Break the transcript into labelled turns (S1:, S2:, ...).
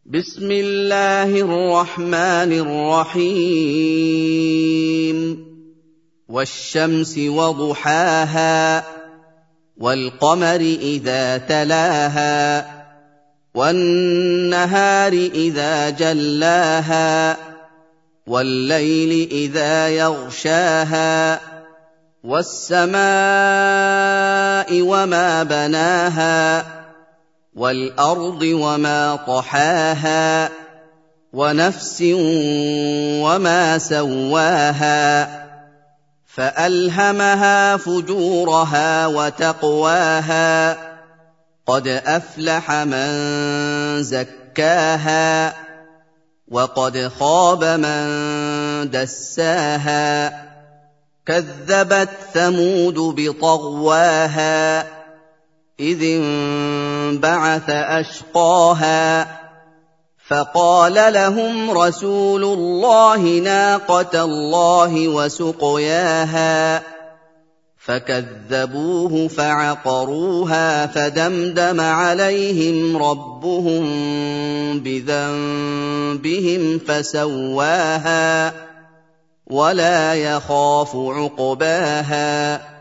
S1: بسم الله الرحمن الرحيم والشمس وضحاها والقمر إذا تلاها والنهار إذا جلاها والليل إذا يغشاها والسماء وما بناها والأرض وما طحاها ونفس وما سواها فألهمها فجورها وتقواها قد أفلح من زكاها وقد خاب من دساها كذبت ثمود بطغواها إذ انبعث أشقاها فقال لهم رسول الله ناقة الله وسقياها فكذبوه فعقروها فدمدم عليهم ربهم بذنبهم فسواها ولا يخاف عقباها